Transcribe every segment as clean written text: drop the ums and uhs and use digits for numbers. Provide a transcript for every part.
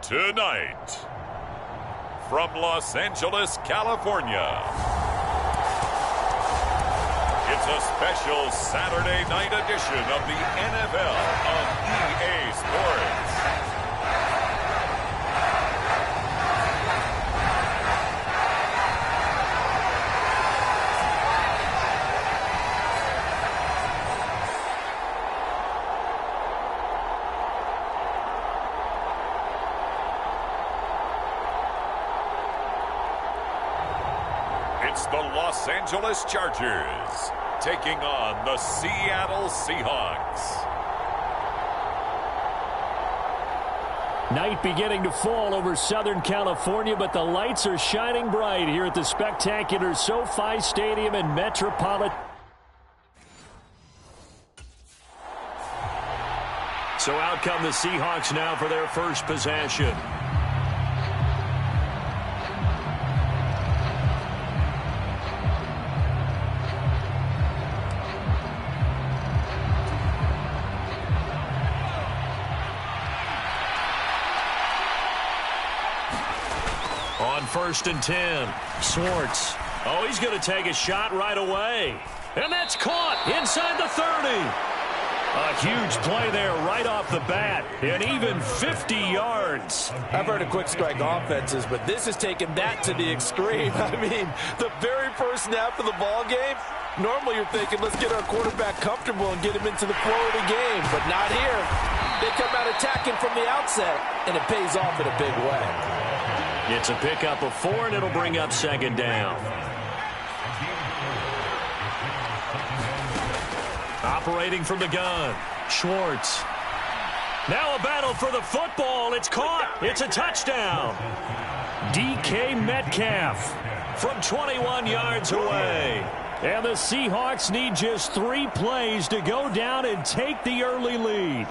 Tonight, from Los Angeles, California, it's a special Saturday night edition of the NFL on EA Sports. It's the Los Angeles Chargers taking on the Seattle Seahawks. Night beginning to fall over Southern California, but the lights are shining bright here at the spectacular SoFi Stadium in Metropolitan. So out come the Seahawks now for their first possession. On 1st and 10, Schwartz. Oh, he's going to take a shot right away. And that's caught inside the 30. A huge play there right off the bat. And even 50 yards. I've heard of quick strike offenses, but this is taking that to the extreme. I mean, the very first snap of the ball game, normally you're thinking, let's get our quarterback comfortable and get him into the flow of the game. But not here. They come out attacking from the outset, and it pays off in a big way. It's a pickup of 4, and it'll bring up 2nd down. Operating from the gun, Schwartz. Now a battle for the football. It's caught. It's a touchdown. DK Metcalf from 21 yards away. And the Seahawks need just 3 plays to go down and take the early lead.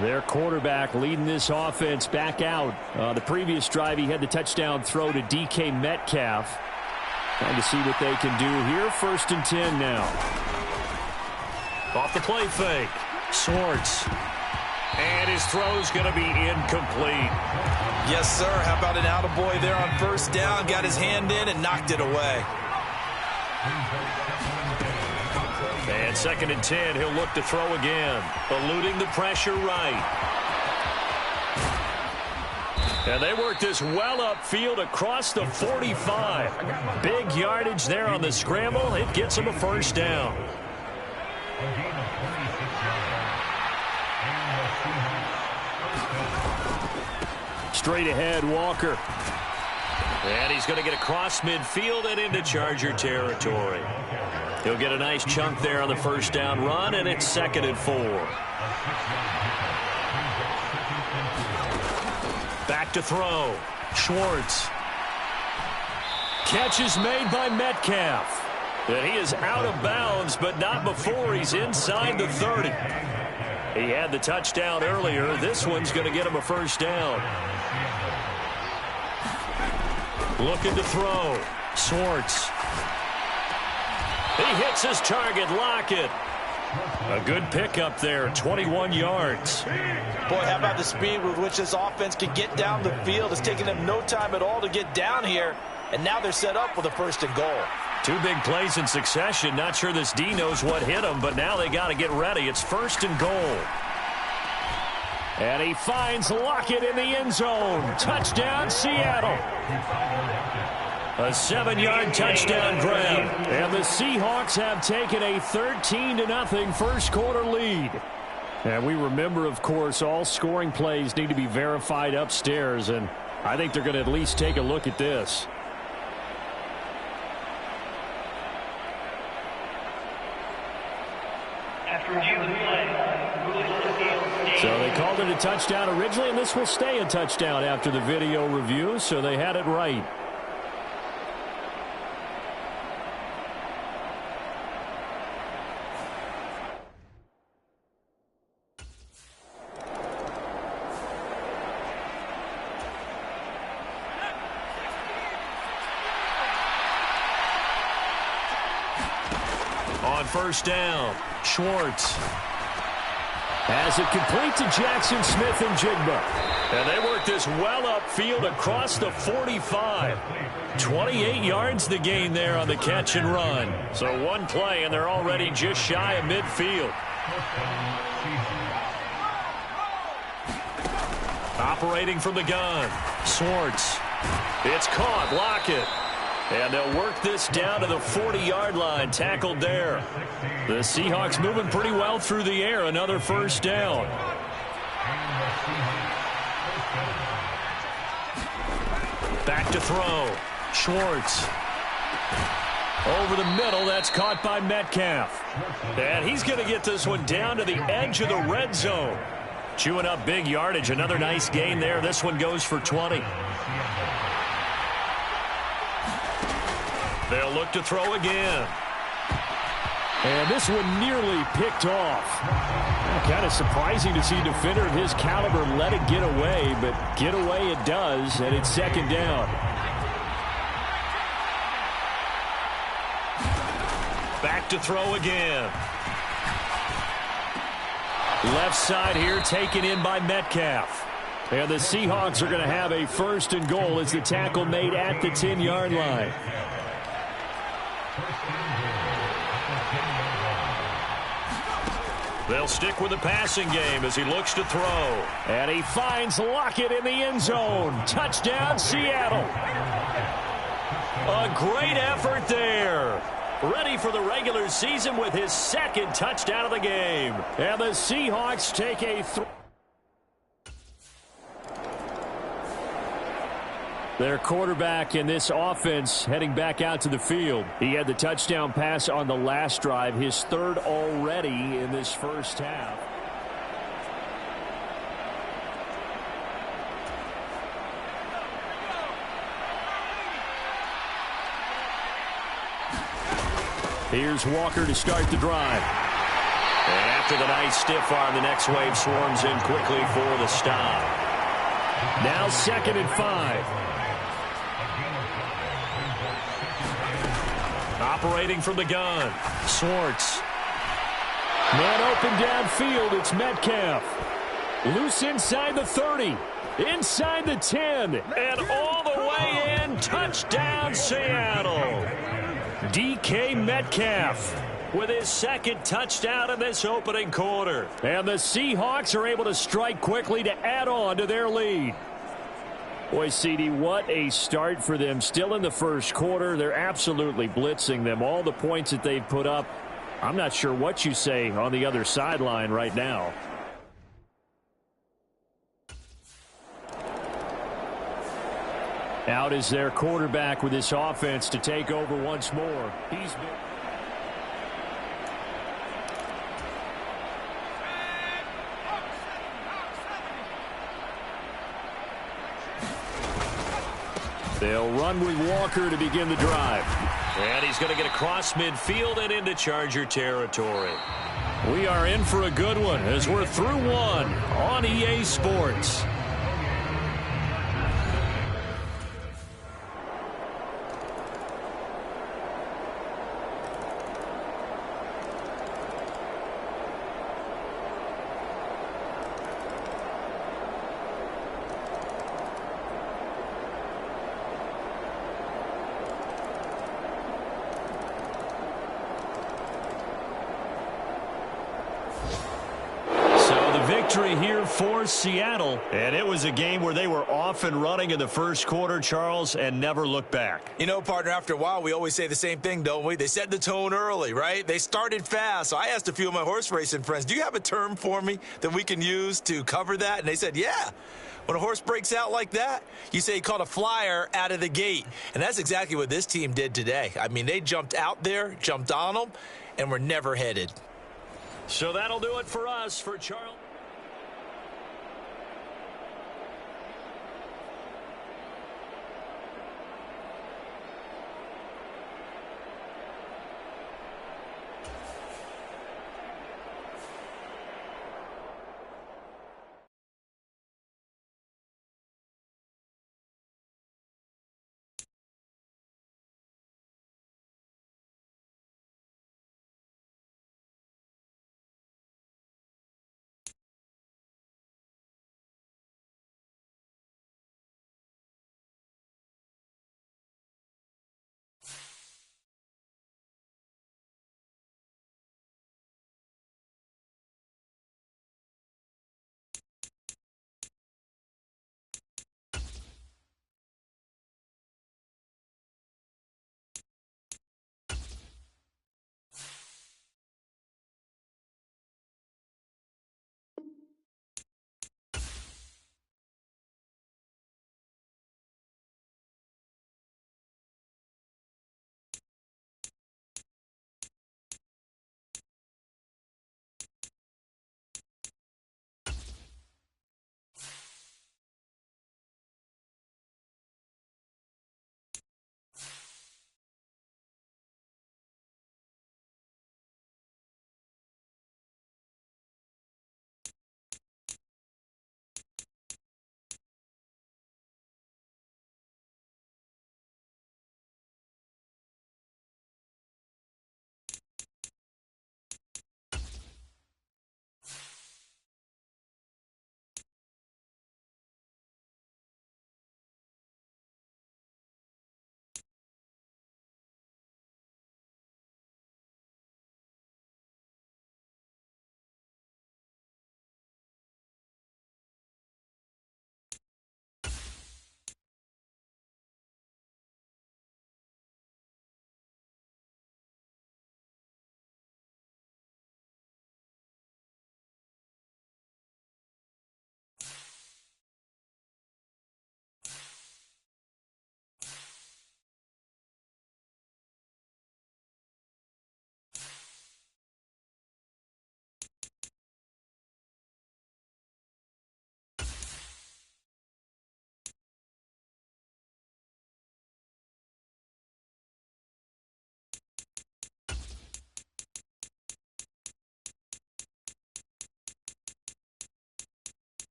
Their quarterback leading this offense back out. The previous drive, he had the touchdown throw to DK Metcalf. Trying to see what they can do here. 1st and 10 now. Off the play fake. Schwartz. And his throw's going to be incomplete. Yes, sir. How about an attaboy there on 1st down? Got his hand in and knocked it away. And 2nd and 10, he'll look to throw again. Eluding the pressure right. And they work this well upfield across the 45. Big yardage there on the scramble. It gets him a 1st down. Straight ahead, Walker. And he's going to get across midfield and into Charger territory. He'll get a nice chunk there on the 1st down run, and it's 2nd and 4. Back to throw. Schwartz. Catch is made by Metcalf. And he is out of bounds, but not before he's inside the 30. He had the touchdown earlier. This one's going to get him a 1st down. Looking to throw. Schwartz. He hits his target, Lockett. A good pickup there, 21 yards. Boy, how about the speed with which this offense can get down the field? It's taking them no time at all to get down here, and now they're set up with a 1st and goal. 2 big plays in succession. Not sure this D knows what hit him, but now they got to get ready. It's 1st and goal. And he finds Lockett in the end zone. Touchdown, Seattle. A 7-yard touchdown grab. And the Seahawks have taken a 13-0 first quarter lead. And we remember, of course, all scoring plays need to be verified upstairs. And I think they're going to at least take a look at this. So they called it a touchdown originally, and this will stay a touchdown after the video review. So they had it right. On first down, Schwartz has it complete to Jackson Smith and Jigba. And they work this well upfield across the 45. 28 yards the gain there on the catch and run. So one play, and they're already just shy of midfield. Operating from the gun, Schwartz. It's caught, Lockett. And they'll work this down to the 40-yard line, tackled there. The Seahawks moving pretty well through the air, another first down. Back to throw, Schwartz. Over the middle, that's caught by Metcalf. And he's going to get this one down to the edge of the red zone. Chewing up big yardage, another nice gain there. This one goes for 20. They'll look to throw again. And this one nearly picked off. Kind of surprising to see a defender of his caliber let it get away, but get away it does, and it's second down. Back to throw again. Left side here taken in by Metcalf. And the Seahawks are going to have a first and goal as the tackle made at the 10-yard line. They'll stick with the passing game as he looks to throw. And he finds Lockett in the end zone. Touchdown, Seattle. A great effort there. Ready for the regular season with his second touchdown of the game. And the Seahawks take a Their quarterback in this offense heading back out to the field. He had the touchdown pass on the last drive, his third already in this first half. Here's Walker to start the drive. And after the nice stiff arm, the next wave swarms in quickly for the stop. Now 2nd and 5. Operating from the gun, Schwartz. Man open downfield, it's Metcalf. Loose inside the 30, inside the 10, and all the way in, touchdown Seattle. DK Metcalf with his second touchdown in this opening quarter. And the Seahawks are able to strike quickly to add on to their lead. Boy, CD, what a start for them. Still in the first quarter. They're absolutely blitzing them. All the points that they've put up, I'm not sure what you say on the other sideline right now. Out is their quarterback with this offense to take over once more. He's been... They'll run with Walker to begin the drive. And he's going to get across midfield and into Charger territory. We are in for a good one as we're through one on EA Sports. Victory here for Seattle, and it was a game where they were off and running in the first quarter, Charles, and never looked back. You know, partner, after a while, we always say the same thing, don't we? They set the tone early, right? They started fast. So I asked a few of my horse racing friends, do you have a term for me that we can use to cover that? And they said, yeah. When a horse breaks out like that, you say he caught a flyer out of the gate. And that's exactly what this team did today. I mean, they jumped out there, jumped on them, and were never headed. So that'll do it for us. For Charles.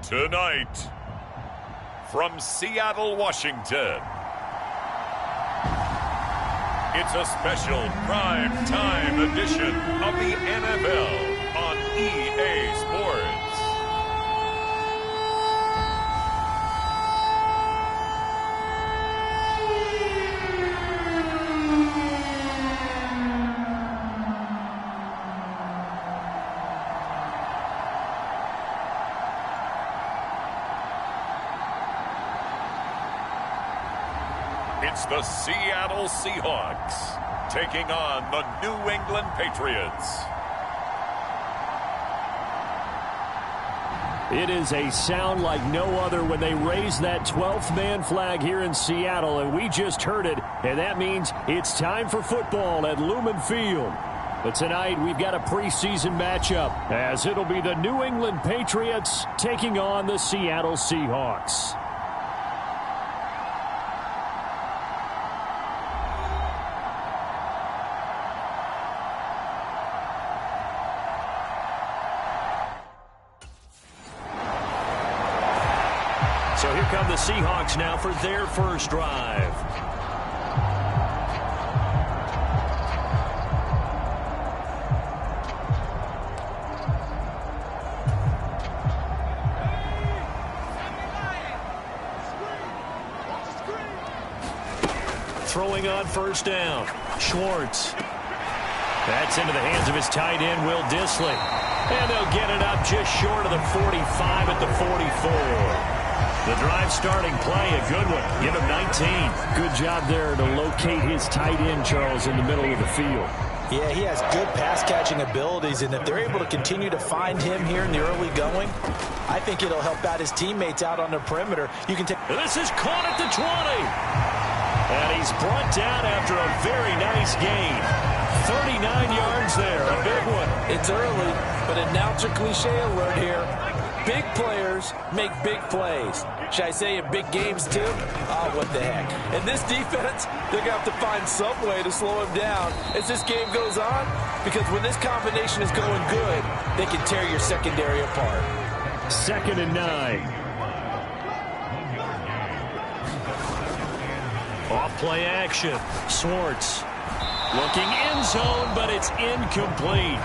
Tonight, from Seattle, Washington, it's a special prime time edition of the NFL on EA Sports. It's the Seattle Seahawks taking on the New England Patriots. It is a sound like no other when they raise that 12th man flag here in Seattle, and we just heard it, and that means it's time for football at Lumen Field. But tonight we've got a preseason matchup, as it'll be the New England Patriots taking on the Seattle Seahawks. So here come the Seahawks now for their first drive. Throwing on first down. Schwartz. That's into the hands of his tight end, Will Dissly. And they'll get it up just short of the 45 at the 44. The drive starting play, a good one. Give him 19. Good job there to locate his tight end, Charles, in the middle of the field. Yeah, he has good pass-catching abilities, and if they're able to continue to find him here in the early going, I think it'll help out his teammates out on the perimeter. You can take. This is caught at the 20. And he's brought down after a very nice gain. 39 yards there, a big one. It's early, but announcer cliche alert here. Big players make big plays. Should I say in big games too? Oh, what the heck. And this defense, they're going to have to find some way to slow him down as this game goes on, because when this combination is going good, they can tear your secondary apart. 2nd and 9. Off play action. Schwartz looking end zone, but it's incomplete.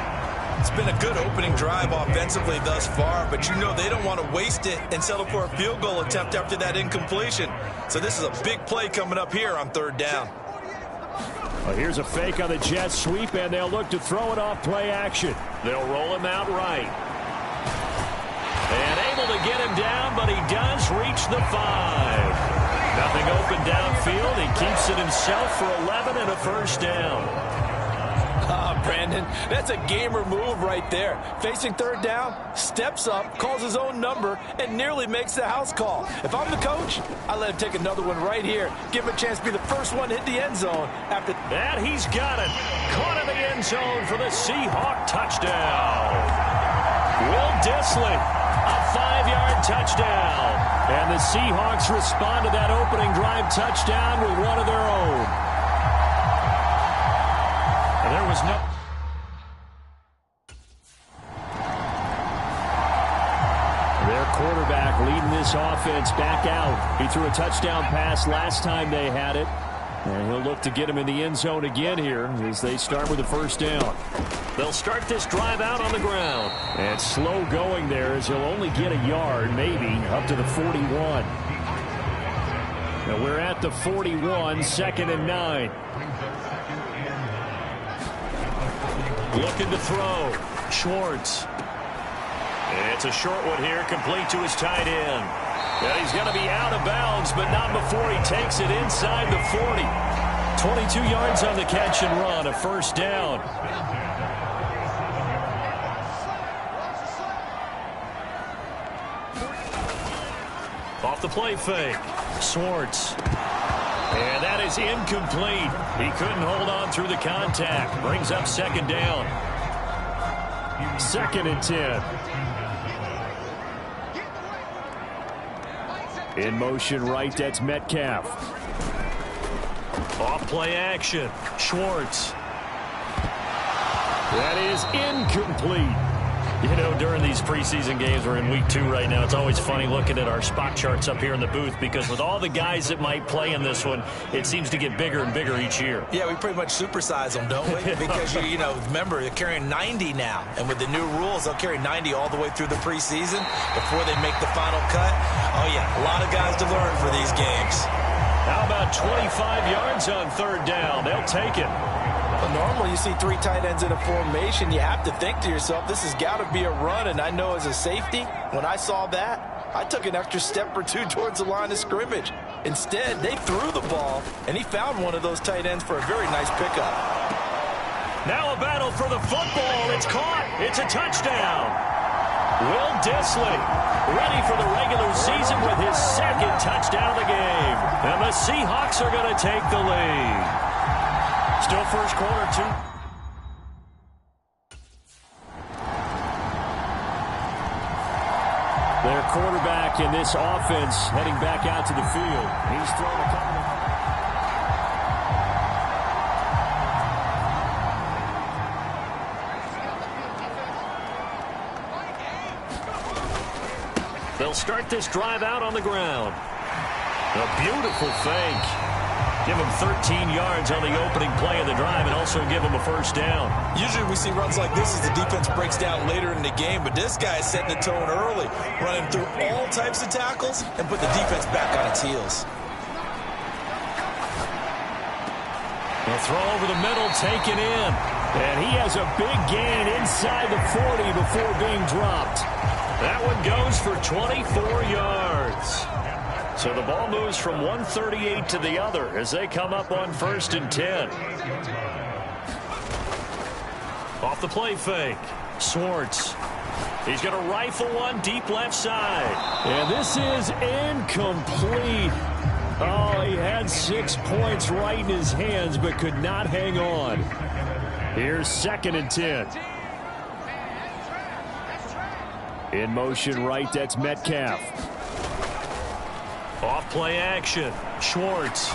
It's been a good opening drive offensively thus far, but you know they don't want to waste it and settle for a field goal attempt after that incompletion. So this is a big play coming up here on 3rd down. Well, here's a fake on the jet sweep, and they'll look to throw it off play action. They'll roll him out right. And able to get him down, but he does reach the 5. Nothing open downfield. He keeps it himself for 11 and a first down. Brandon, that's a gamer move right there. Facing 3rd down, steps up, calls his own number, and nearly makes the house call. If I'm the coach, I let him take another one right here. Give him a chance to be the first one to hit the end zone. After that, he's got it. Caught in the end zone for the Seahawk touchdown. Will Dissly, a 5-yard touchdown. And the Seahawks respond to that opening drive touchdown with one of their own. And there was no... Their quarterback leading this offense back out. He threw a touchdown pass last time they had it. And he'll look to get him in the end zone again here as they start with the first down. They'll start this drive out on the ground. And slow going there as he'll only get a yard, maybe, up to the 41. Now we're at the 41, 2nd and 9. Looking to throw. Schwartz. It's a short one here, complete to his tight end. Well, he's going to be out of bounds, but not before he takes it inside the 40. 22 yards on the catch and run, a first down. Off the play fake. Schwartz. And that is incomplete. He couldn't hold on through the contact. Brings up 2nd down. 2nd and 10. In motion right, that's Metcalf. Off play action. Schwartz. That is incomplete. You know, during these preseason games, we're in week 2 right now, it's always funny looking at our spot charts up here in the booth because with all the guys that might play in this one, it seems to get bigger and bigger each year. Yeah, we pretty much supersize them, don't we? Because, you know, remember, they're carrying 90 now. And with the new rules, they'll carry 90 all the way through the preseason before they make the final cut. Oh, yeah, a lot of guys to learn for these games. How about 25 yards on 3rd down? They'll take it. Normally, you see 3 tight ends in a formation. You have to think to yourself, this has got to be a run. And I know as a safety, when I saw that, I took an extra step or 2 towards the line of scrimmage. Instead, they threw the ball, and he found one of those tight ends for a very nice pickup. Now a battle for the football. It's caught. It's a touchdown. Will Dissly ready for the regular season with his 2nd touchdown of the game. And the Seahawks are going to take the lead. Still first quarter, 2. Their quarterback in this offense heading back out to the field. He's thrown a couple. They'll start this drive out on the ground. A beautiful fake. Give him 13 yards on the opening play of the drive and also give him a first down. Usually we see runs like this as the defense breaks down later in the game, but this guy is setting the tone early, running through all types of tackles and put the defense back on its heels. A throw over the middle, taken in. And he has a big gain inside the 40 before being dropped. That one goes for 24 yards. So the ball moves from 138 to the other as they come up on 1st and 10. Off the play fake. Swartz. He's going to rifle one deep left side. And this is incomplete. Oh, he had 6 points right in his hands but could not hang on. Here's 2nd and 10. In motion right, that's Metcalf. Off play action. Schwartz.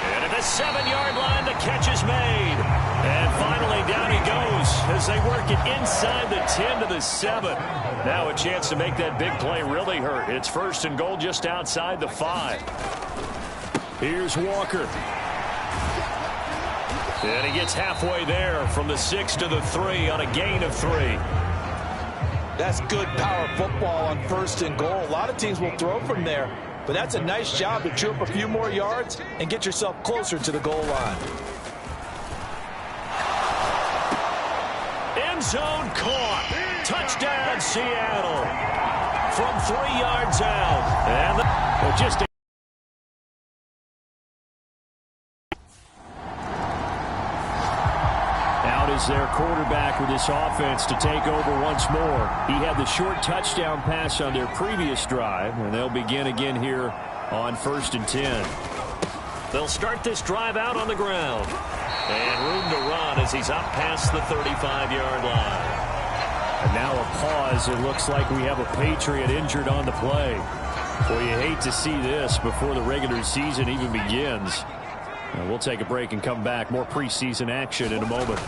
And at the 7-yard line, the catch is made. And finally, down he goes as they work it inside the 10 to the 7. Now a chance to make that big play really hurt. It's 1st and goal just outside the 5. Here's Walker. And he gets halfway there from the 6 to the 3 on a gain of 3. That's good power football on 1st and goal. A lot of teams will throw from there, but that's a nice job to chew up a few more yards and get yourself closer to the goal line. End zone caught. Touchdown, Seattle. From 3 yards out. And just is their quarterback with this offense to take over once more. He had the short touchdown pass on their previous drive, and they'll begin again here on 1st and 10. They'll start this drive out on the ground. And room to run as he's up past the 35-yard line. And now a pause. It looks like we have a Patriot injured on the play. Boy, you hate to see this before the regular season even begins. And we'll take a break and come back. More preseason action in a moment.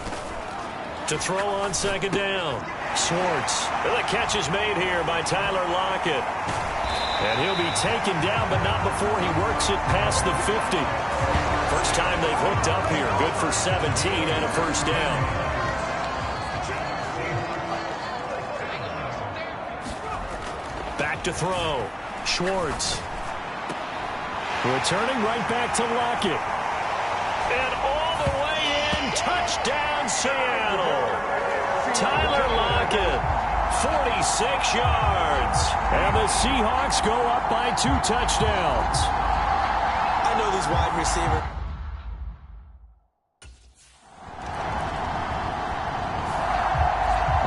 To throw on 2nd down. Swartz. The catch is made here by Tyler Lockett. And he'll be taken down, but not before he works it past the 50. First time they've hooked up here. Good for 17 and a first down. Back to throw. Schwartz. Returning right back to Lockett. And all the way in. Touchdown, Seattle. Tyler Lockett. 46 yards. And the Seahawks go up by 2 touchdowns. I know these wide receivers.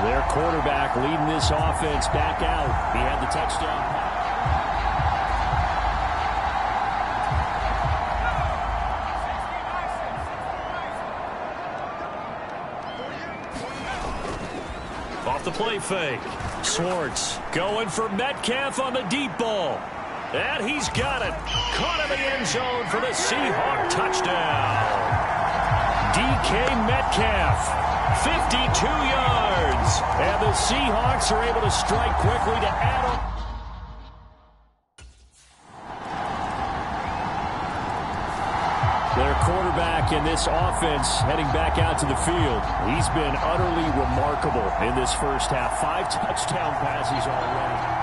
Their quarterback leading this offense back out. He had the touchdown. Off the play fake. Swartz going for Metcalf on the deep ball. And he's got it. Caught in the end zone for the Seahawk touchdown. DK Metcalf, 52 yards. And the Seahawks are able to strike quickly to add on. Their quarterback in this offense heading back out to the field. He's been utterly remarkable in this first half. 5 touchdown passes already.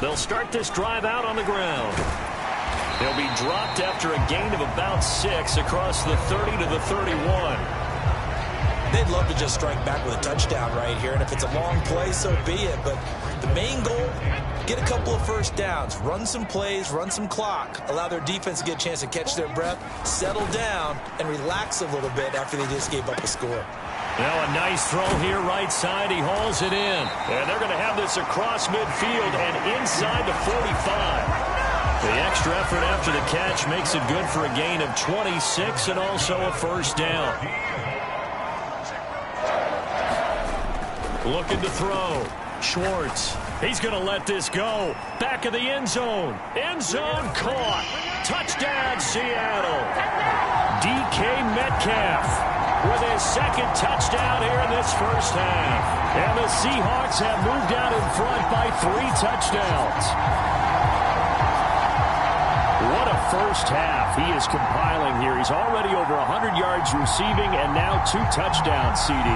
They'll start this drive out on the ground. They'll be dropped after a gain of about 6 across the 30 to the 31. They'd love to just strike back with a touchdown right here, and if it's a long play, so be it. But the main goal, get a couple of first downs, run some plays, run some clock, allow their defense to get a chance to catch their breath, settle down, and relax a little bit after they just gave up a score. Now a nice throw here right side. He hauls it in. And they're going to have this across midfield and inside the 45. The extra effort after the catch makes it good for a gain of 26 and also a first down. Looking to throw. Schwartz. He's going to let this go. Back of the end zone. End zone caught. Touchdown, Seattle. DK Metcalf with his second touchdown here in this first half. And the Seahawks have moved out in front by 3 touchdowns. What a first half he is compiling here. He's already over 100 yards receiving and now 2 touchdowns, CD.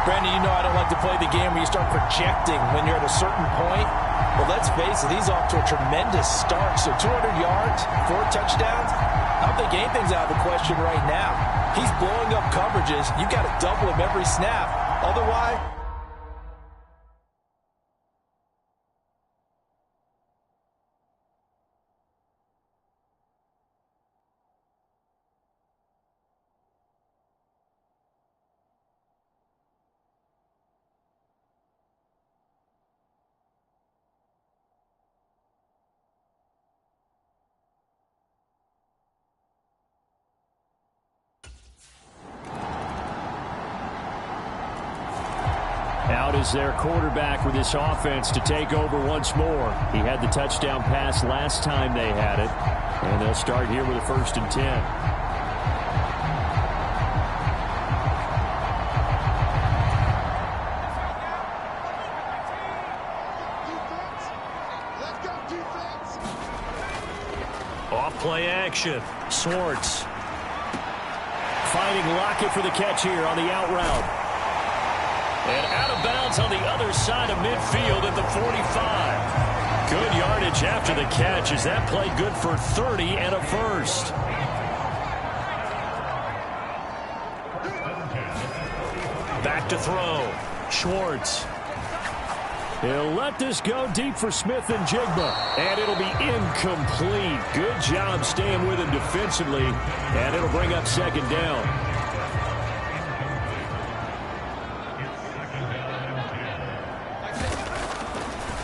Brandon, you know I don't like to play the game where you start projecting when you're at a certain point. Well, let's face it, he's off to a tremendous start. So 200 yards, 4 touchdowns. I don't think anything's out of the question right now. He's blowing up coverages. You've got to double him every snap. Otherwise, out is their quarterback with this offense to take over once more. He had the touchdown pass last time they had it. And they'll start here with a 1st and 10. Off play action. Schwartz. Finding Lockett for the catch here on the out route. And out of bounds on the other side of midfield at the 45. Good yardage after the catch. Is that play good for 30 and a first? Back to throw. Schwartz. He'll let this go deep for Smith and Jigba. And it'll be incomplete. Good job staying with him defensively. And it'll bring up 2nd down.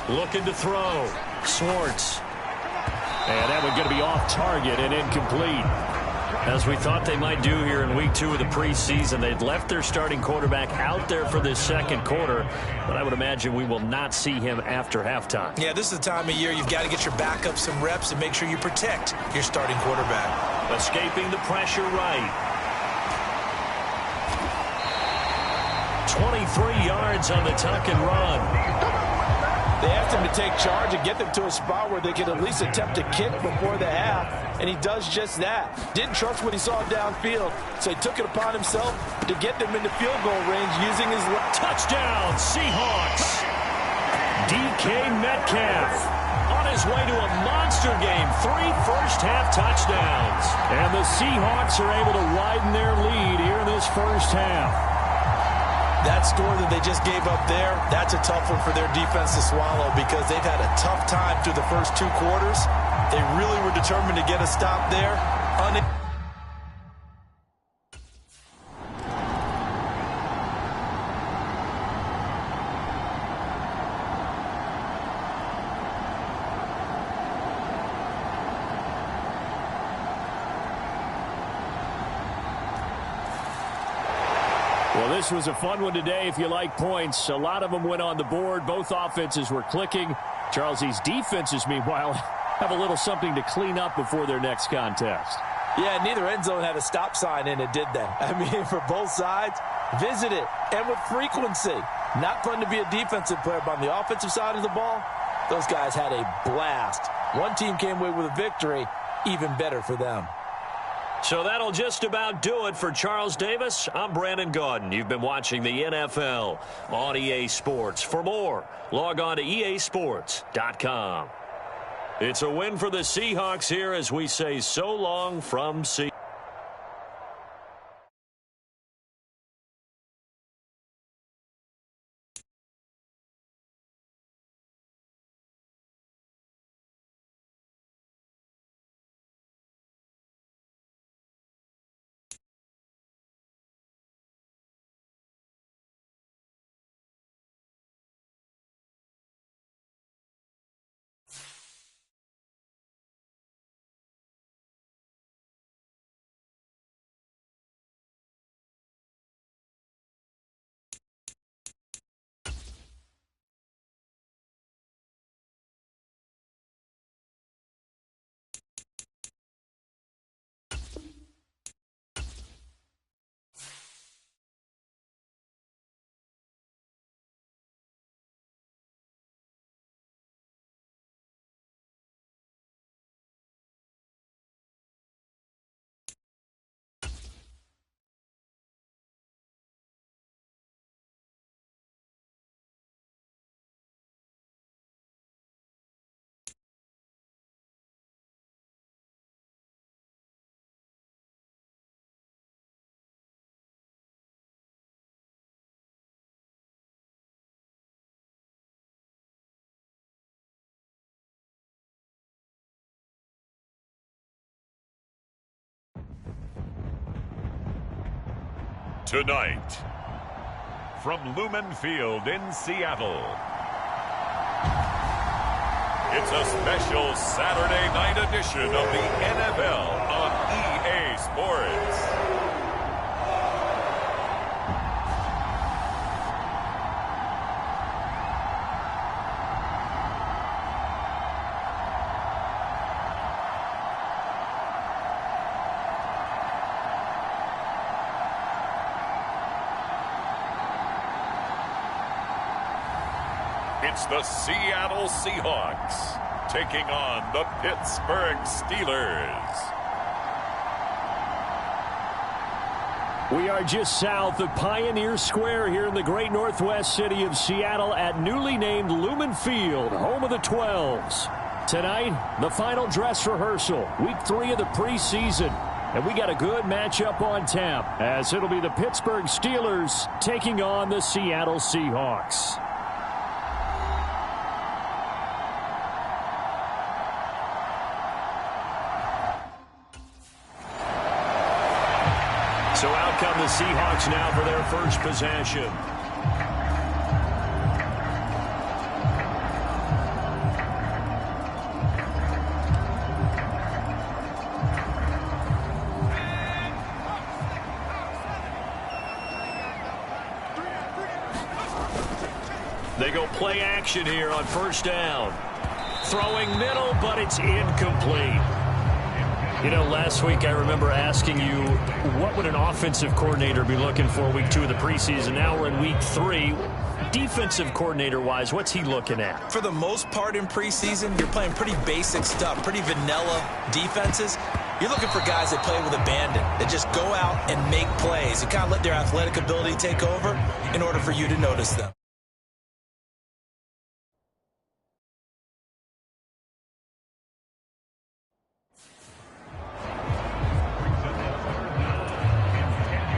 Looking to throw. Schwartz. And that one going to be off target and incomplete. As we thought they might do here in week 2 of the preseason, they'd left their starting quarterback out there for this second quarter, but I would imagine we will not see him after halftime. Yeah, this is the time of year you've got to get your backup some reps and make sure you protect your starting quarterback. Escaping the pressure right. 23 yards on the tuck and run. they asked him to take charge and get them to a spot where they could at least attempt a kick before the half, and he does just that. Didn't trust what he saw downfield, so he took it upon himself to get them into field goal range using his touchdown, Seahawks. DK Metcalf on his way to a monster game. 3 first-half touchdowns. And the Seahawks are able to widen their lead here in this first half. That score that they just gave up there, that's a tough one for their defense to swallow because they've had a tough time through the first 2 quarters. They really were determined to get a stop there. Well, Well, this was a fun one today if you like points. A lot of them went on the board. Both offenses were clicking. Charles, these defenses, meanwhile, have a little something to clean up before their next contest. Yeah, neither end zone had a stop sign in it, did they? I mean, for both sides, visit it, and with frequency. Not fun to be a defensive player, but on the offensive side of the ball, those guys had a blast. One team came away with a victory, even better for them. So that'll just about do it for Charles Davis. I'm Brandon Gaudin. You've been watching the NFL on EA Sports. For more, log on to easports.com. It's a win for the Seahawks here as we say so long from Seattle. Tonight, from Lumen Field in Seattle, it's a special Saturday night edition of the NFL on EA Sports. It's the Seattle Seahawks taking on the Pittsburgh Steelers. We are just south of Pioneer Square here in the great northwest city of Seattle at newly named Lumen Field, home of the 12s. Tonight, the final dress rehearsal, week 3 of the preseason. And we got a good matchup on tap, as it'll be the Pittsburgh Steelers taking on the Seattle Seahawks. So out come the Seahawks now for their first possession. They go play action here on first down. Throwing middle, but it's incomplete. You know, last week I remember asking you, what would an offensive coordinator be looking for week 2 of the preseason? Now we're in week 3. Defensive coordinator-wise, what's he looking at? For the most part in preseason, you're playing pretty basic stuff, pretty vanilla defenses. You're looking for guys that play with abandon, that just go out and make plays and kind of let their athletic ability take over in order for you to notice them.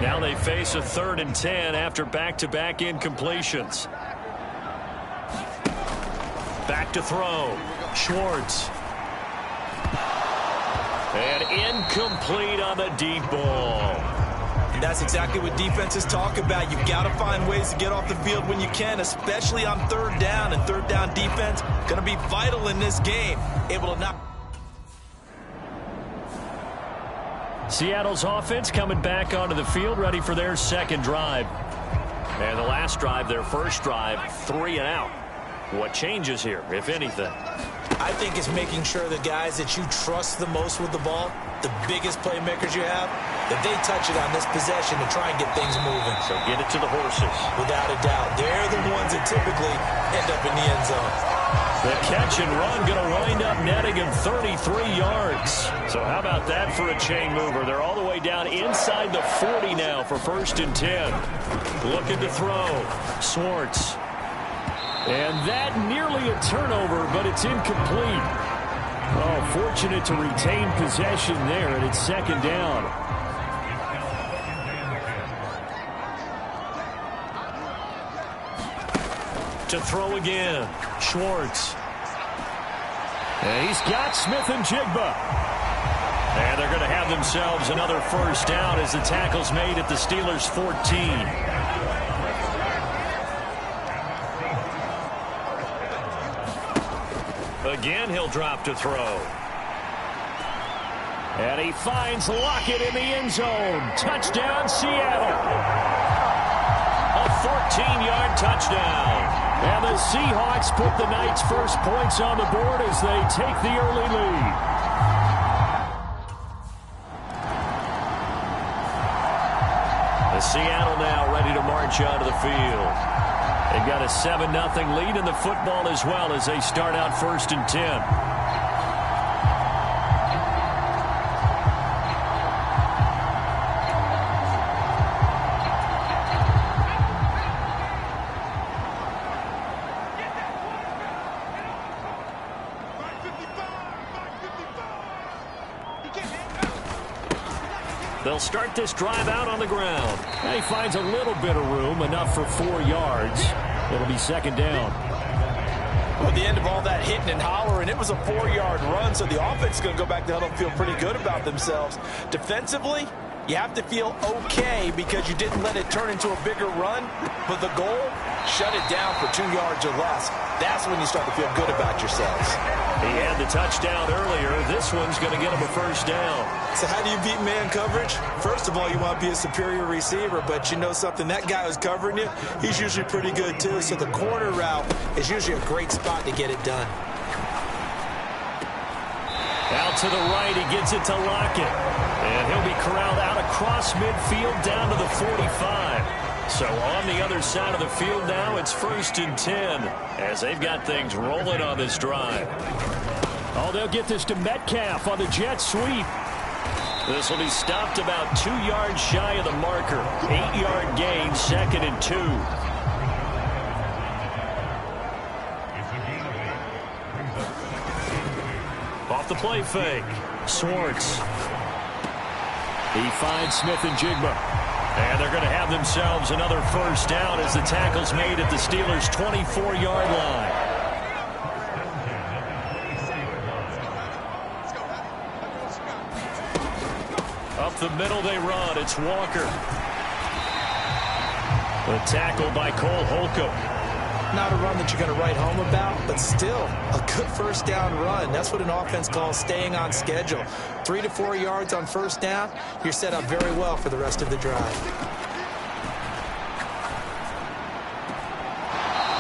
Now they face a 3rd and 10 after back-to-back incompletions. Back to throw. Schwartz. And incomplete on the deep ball. And that's exactly what defenses talk about. You've got to find ways to get off the field when you can, especially on 3rd down. And 3rd down defense going to be vital in this game. Able to knock. Seattle's offense coming back onto the field, ready for their second drive. And the last drive, their first drive, 3 and out. What changes here, if anything? I think it's making sure the guys that you trust the most with the ball, the biggest playmakers you have, that they touch it on this possession to try and get things moving. So get it to the horses. Without a doubt. They're the ones that typically end up in the end zone. The catch and run going to wind up netting him 33 yards. So how about that for a chain mover? They're all the way down inside the 40 now for 1st and 10. Looking to throw. Swartz. And that nearly a turnover, but it's incomplete. Oh, fortunate to retain possession there, and it's 2nd down. To throw again. Schwartz. And he's got Smith-Njigba. And they're going to have themselves another 1st down as the tackle's made at the Steelers' 14. Again, he'll drop to throw. And he finds Lockett in the end zone. Touchdown, Seattle. A 14-yard touchdown. And the Seahawks put the Knights' first points on the board as they take the early lead. The Seattle now ready to march onto the field. They've got a 7-0 lead in the football as well as they start out 1st and 10. They'll start this drive out on the ground. And he finds a little bit of room, enough for 4 yards. It'll be 2nd down. Well, at the end of all that hitting and hollering, it was a 4-yard run, so the offense is going to go back to huddle and feel pretty good about themselves. Defensively, you have to feel okay because you didn't let it turn into a bigger run, but the goal, shut it down for 2 yards or less. That's when you start to feel good about yourselves. He had the touchdown earlier. This one's going to get him a 1st down. So how do you beat man coverage? First of all, you want to be a superior receiver, but you know something, that guy who's covering you, he's usually pretty good too. So the corner route is usually a great spot to get it done. Out to the right, he gets it to Lockett. And he'll be corralled out across midfield down to the 45. So on the other side of the field now, it's 1st and 10 as they've got things rolling on this drive. Oh, they'll get this to Metcalf on the jet sweep. This will be stopped about 2 yards shy of the marker. 8-yard gain, 2nd and 2. Off the play fake. Swartz. He finds Smith-Njigba. And they're going to have themselves another 1st down as the tackle's made at the Steelers' 24-yard line. Up the middle they run. It's Walker. The tackle by Cole Holcomb. Not a run that you're going to write home about, but still a good 1st down run. That's what an offense calls staying on schedule. 3 to 4 yards on 1st down, you're set up very well for the rest of the drive.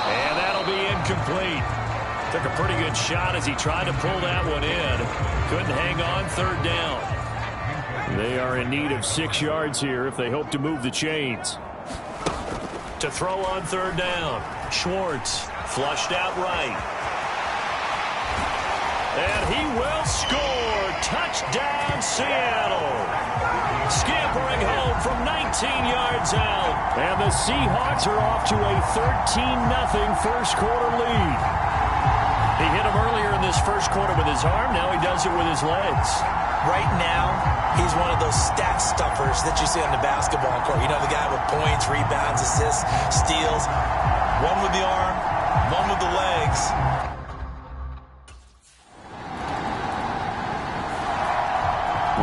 And that'll be incomplete. Took a pretty good shot as he tried to pull that one in. Couldn't hang on, 3rd down. They are in need of 6 yards here if they hope to move the chains. To throw on 3rd down. Schwartz flushed out right. And he will score. Touchdown, Seattle. Scampering home from 19 yards out. And the Seahawks are off to a 13-0 first quarter lead. He hit him earlier in this first quarter with his arm. Now he does it with his legs. Right now, he's one of those stat stuffers that you see on the basketball court. You know, the guy with points, rebounds, assists, steals. One with the arm, one with the legs.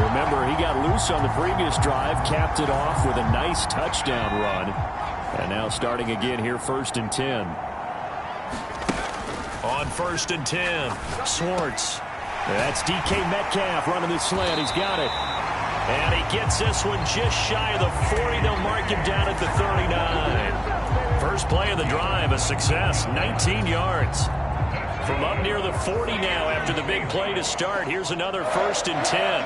Remember, he got loose on the previous drive, capped it off with a nice touchdown run. And now starting again here, 1st and 10. On 1st and 10, Swartz. That's DK Metcalf running the slant. He's got it. And he gets this one just shy of the 40. They'll mark him down at the 39. First play of the drive, a success, 19 yards. From up near the 40 now after the big play to start. Here's another 1st and 10.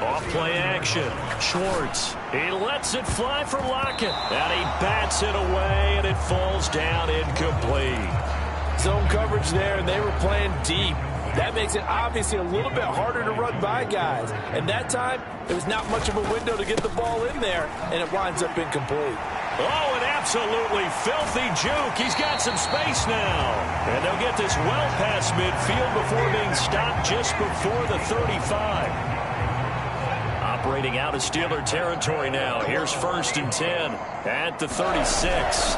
Off play action. Schwartz. He lets it fly for Lockett. And he bats it away, and it falls down incomplete. Zone coverage there, and they were playing deep. That makes it obviously a little bit harder to run by guys. And that time, there was not much of a window to get the ball in there, and it winds up incomplete. Oh, an absolutely filthy juke. He's got some space now. And they'll get this well past midfield before being stopped just before the 35. Operating out of Steeler territory now. Here's 1st and 10 at the 36.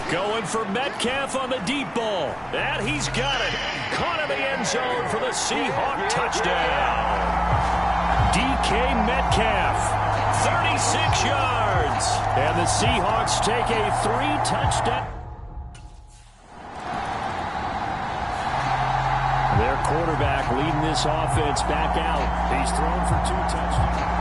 Going for Metcalf on the deep ball. And he's got it. Caught in the end zone for the Seahawk touchdown. DK Metcalf, 36 yards. And the Seahawks take a 3-touchdown. Their quarterback leading this offense back out. He's thrown for 2 touchdowns.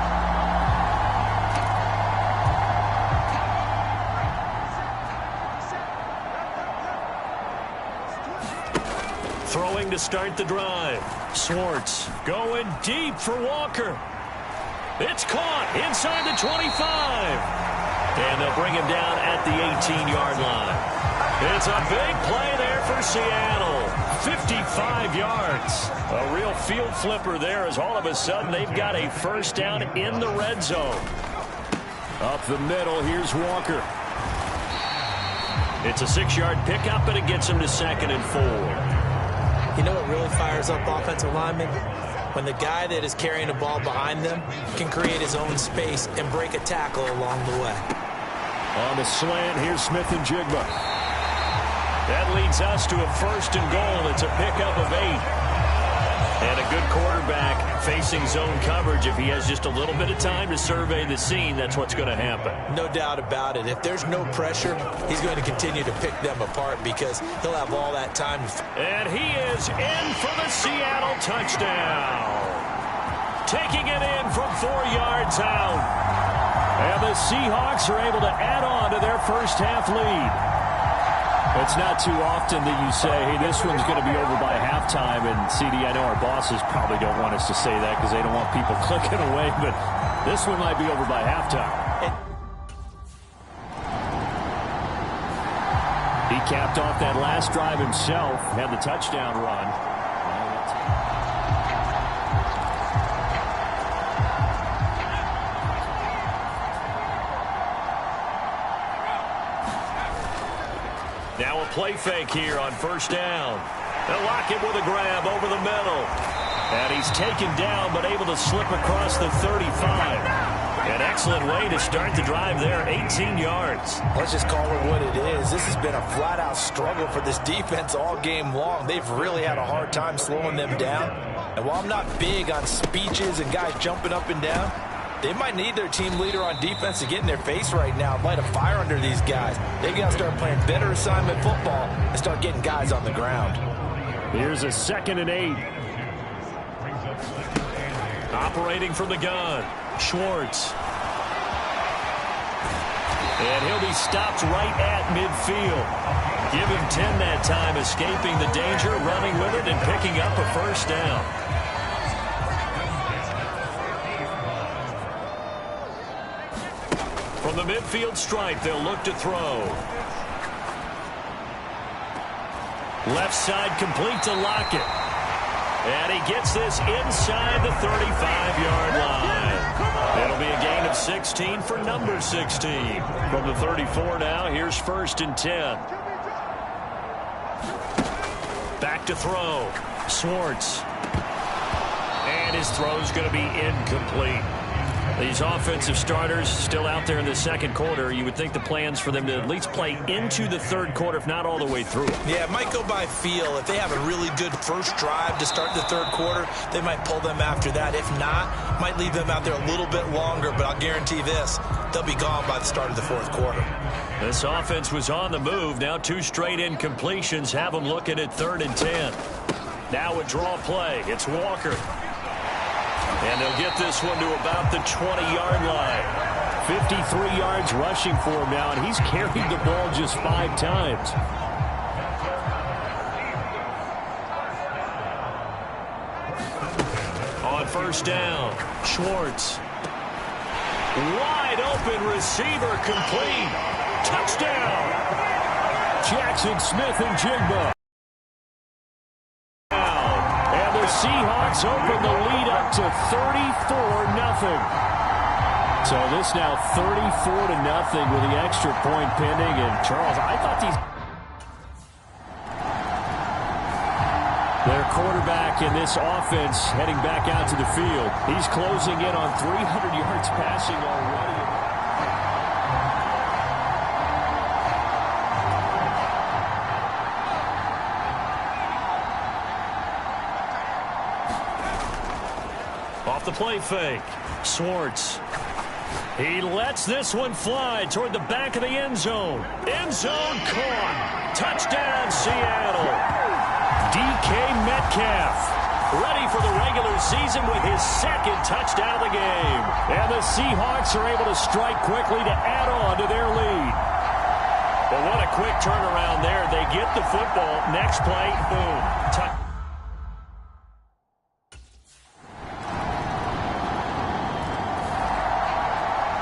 Throwing to start the drive. Schwartz going deep for Walker. It's caught inside the 25. And they'll bring him down at the 18-yard line. It's a big play there for Seattle. 55 yards. A real field flipper there as all of a sudden they've got a 1st down in the red zone. Up the middle, here's Walker. It's a 6-yard pickup, and it gets him to 2nd and 4. You know what really fires up offensive linemen? When the guy that is carrying the ball behind them can create his own space and break a tackle along the way. On the slant, here's Smith and Jigba. That leads us to a 1st and goal. It's a pickup of 8. And a good quarterback facing zone coverage. If he has just a little bit of time to survey the scene, that's what's going to happen. No doubt about it. If there's no pressure, he's going to continue to pick them apart because he'll have all that time. And he is in for the Seattle touchdown. Taking it in from 4 yards out. And the Seahawks are able to add on to their first half lead. It's not too often that you say, hey, this one's going to be over by halftime. And, CD, I know our bosses probably don't want us to say that because they don't want people clicking away. But this one might be over by halftime. He capped off that last drive himself, had the touchdown run. Now a play fake here on 1st down. They'll lock it with a grab over the middle. And he's taken down but able to slip across the 35. An excellent way to start the drive there, 18 yards. Let's just call it what it is. This has been a flat-out struggle for this defense all game long. They've really had a hard time slowing them down. And while I'm not big on speeches and guys jumping up and down, they might need their team leader on defense to get in their face right now and light a fire under these guys. They've got to start playing better assignment football and start getting guys on the ground. Here's a 2nd and 8. Operating from the gun, Schwartz. And he'll be stopped right at midfield. Give him 10 that time, escaping the danger, running with it, and picking up a 1st down. From the midfield stripe, they'll look to throw. Left side complete to Lockett. And he gets this inside the 35-yard line. It'll be a gain of 16 for number 16. From the 34 now, here's 1st and 10. Back to throw. Schwartz. And his throw's going to be incomplete. These offensive starters still out there in the 2nd quarter. You would think the plans for them to at least play into the 3rd quarter, if not all the way through. Yeah, it might go by feel. If they have a really good first drive to start the 3rd quarter, they might pull them after that. If not, might leave them out there a little bit longer. But I'll guarantee this, they'll be gone by the start of the 4th quarter. This offense was on the move. Now 2 straight incompletions have them looking at 3rd and 10. Now a draw play. It's Walker. And they'll get this one to about the 20-yard line. 53 yards rushing for him now, and he's carried the ball just 5 times. On first down, Schwartz. Wide open receiver complete. Touchdown. Jackson Smith and Jigba. And the Seahawks open the lead up to 34-0. So this now 34-0 with the extra point pending. And Charles, I thought their quarterback in this offense heading back out to the field. He's closing in on 300 yards passing already. Off the play fake. Schwartz. He lets this one fly toward the back of the end zone. End zone caught. Touchdown, Seattle. DK Metcalf, ready for the regular season with his second touchdown of the game. And the Seahawks are able to strike quickly to add on to their lead. But what a quick turnaround there. They get the football. Next play, boom.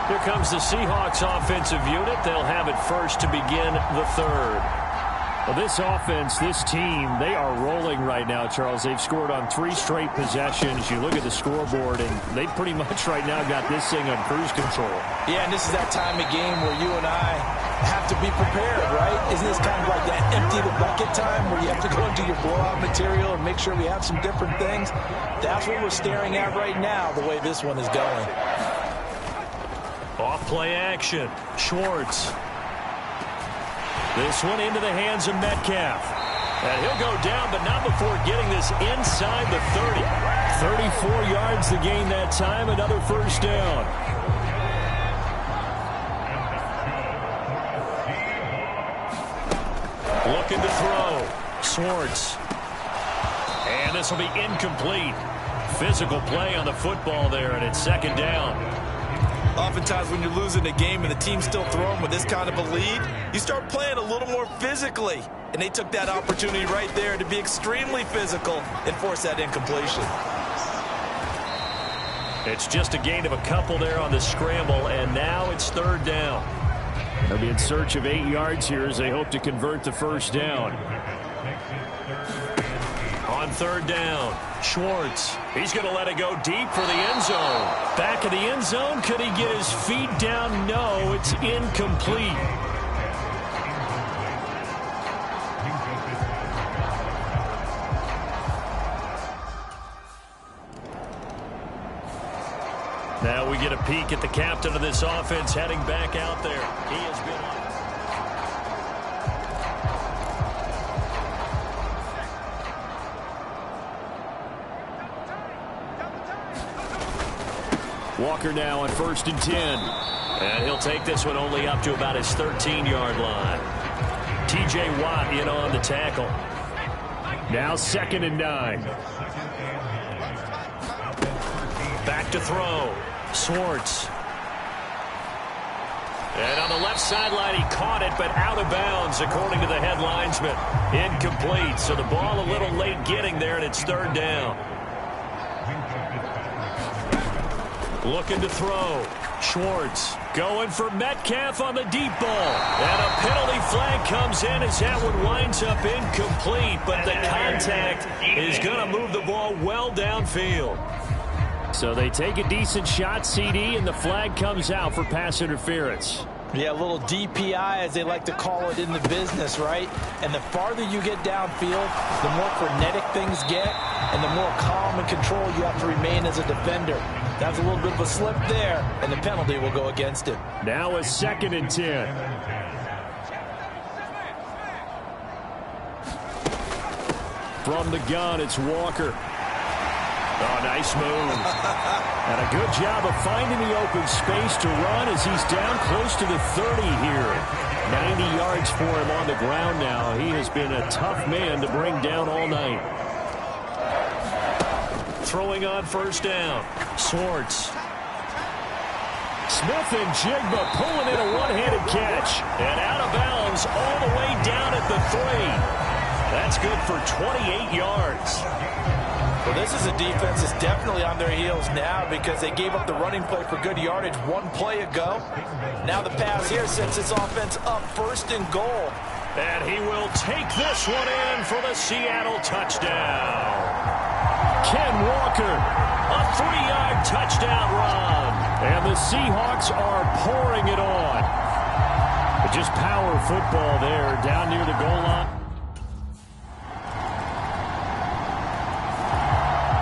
Here comes the Seahawks offensive unit. They'll have it first to begin the third. Well, this offense, this team, they are rolling right now, Charles. They've scored on 3 straight possessions. You look at the scoreboard, and they pretty much right now got this thing on cruise control. Yeah, and this is that time of game where you and I have to be prepared, right? Isn't this kind of like that empty the bucket time where you have to go into your blowout material and make sure we have some different things? That's what we're staring at right now, the way this one is going. Off play action. Schwartz. This one into the hands of Metcalf. And he'll go down, but not before getting this inside the 30. 34 yards the gain that time. Another first down. Looking to throw. Schwartz. And this will be incomplete. Physical play on the football there, and it's second down. Oftentimes when you're losing a game and the team's still throwing with this kind of a lead, you start playing a little more physically. And they took that opportunity right there to be extremely physical and force that incompletion. It's just a gain of a couple there on the scramble, and now it's third down. They'll be in search of 8 yards here as they hope to convert the first down. On third down, Schwartz. He's going to let it go deep for the end zone. Back of the end zone. Could he get his feet down? No, it's incomplete. Now we get a peek at the captain of this offense heading back out there. He has been on. Walker now on 1st and 10. And he'll take this one only up to about his 13-yard line. T.J. Watt in on the tackle. Now 2nd and 9. Back to throw. Schwartz. And on the left sideline, he caught it, but out of bounds, according to the head linesman. Incomplete. So the ball a little late getting there, and it's third down. Looking to throw. Schwartz going for Metcalf on the deep ball. And a penalty flag comes in as that one winds up incomplete. But the contact is going to move the ball well downfield. So they take a decent shot, CD, and the flag comes out for pass interference. Yeah, a little DPI, as they like to call it in the business, right? And the farther you get downfield, the more frenetic things get, and the more calm and control you have to remain as a defender. That's a little bit of a slip there, and the penalty will go against it. Now a 2nd and 10. From the gun, it's Walker. Oh, nice move. And a good job of finding the open space to run as he's down close to the 30 here. 90 yards for him on the ground now. He has been a tough man to bring down all night. Throwing on first down. Schwartz. Smith-Njigba pulling in a one-handed catch. And out of bounds all the way down at the 3. That's good for 28 yards. Well, this is a defense that's definitely on their heels now because they gave up the running play for good yardage one play ago. Now the pass here sets this offense up 1st and goal. And he will take this one in for the Seattle touchdown. Ken Walker, a 3-yard touchdown run. And the Seahawks are pouring it on. Just power football there down near the goal line.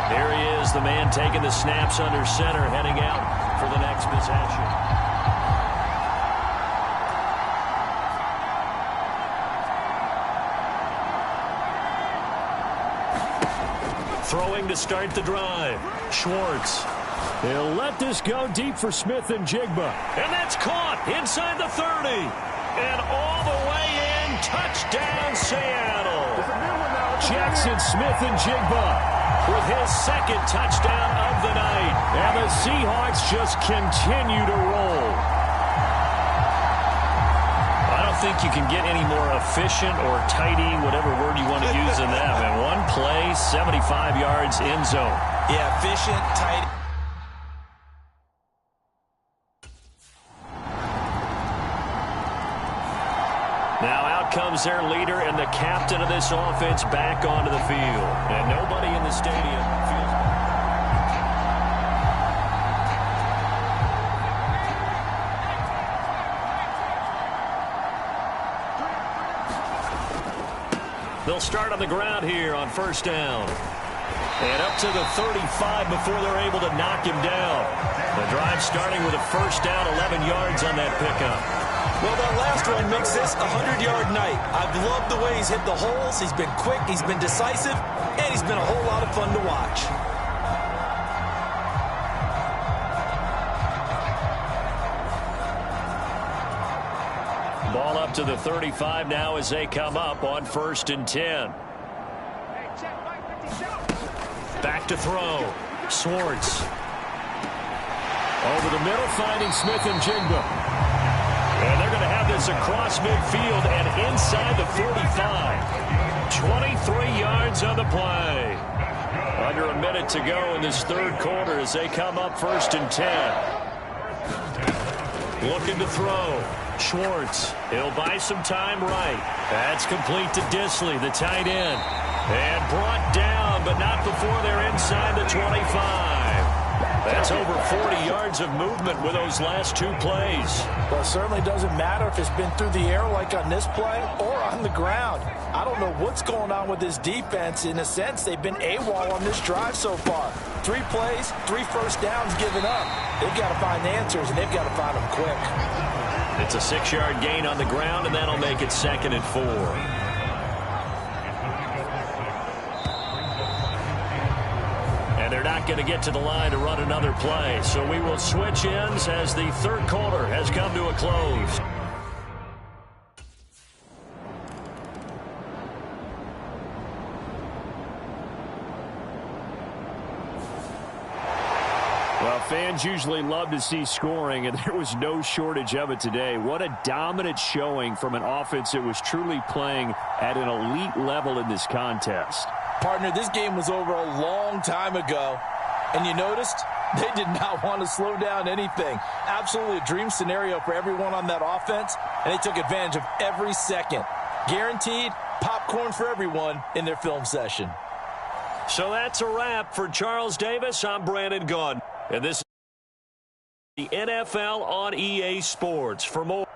Here he is, the man taking the snaps under center, heading out for the next possession. Throwing to start the drive. Schwartz. He'll let this go deep for Smith-Njigba. And that's caught inside the 30. And all the way in, touchdown Seattle. Jackson Smith-Njigba with his 2nd touchdown of the night. And the Seahawks just continue to roll. I don't think you can get any more efficient or tidy, whatever word you want to use in that. And one play, 75 yards, end zone. Yeah, efficient, tidy. Now out comes their leader and the captain of this offense back onto the field. And nobody in the stadium feels... They'll start on the ground here on 1st down. And up to the 35 before they're able to knock him down. The drive starting with a 1st down, 11 yards on that pickup. Well, that last one makes this a 100-yard night. I've loved the way he's hit the holes. He's been quick, he's been decisive, and he's been a whole lot of fun to watch. Ball up to the 35 now as they come up on 1st and 10. Back to throw. Schwartz. Over the middle, finding Smith-Njigba. And they're going to have this across midfield and inside the 45. 23 yards on the play. Under a minute to go in this 3rd quarter as they come up 1st and 10. Looking to throw. Schwartz. He'll buy some time right. That's complete to Disley, the tight end. And brought down, but not before they're inside the 25. That's over 40 yards of movement with those last 2 plays. Well, it certainly doesn't matter if it's been through the air like on this play or on the ground. I don't know what's going on with this defense. In a sense, they've been AWOL on this drive so far. 3 plays, 3 1st downs given up. They've got to find answers, and they've got to find them quick. It's a 6-yard gain on the ground, and that'll make it 2nd and 4. They're not going to get to the line to run another play. So we will switch ends as the 3rd quarter has come to a close. Well, fans usually love to see scoring, and there was no shortage of it today. What a dominant showing from an offense that was truly playing at an elite level in this contest. Partner, this game was over a long time ago, and you noticed they did not want to slow down anything. Absolutely a dream scenario for everyone on that offense, and they took advantage of every second. Guaranteed popcorn for everyone in their film session. So that's a wrap for Charles Davis. I'm Brandon Gaudin, and this is the NFL on EA Sports. For more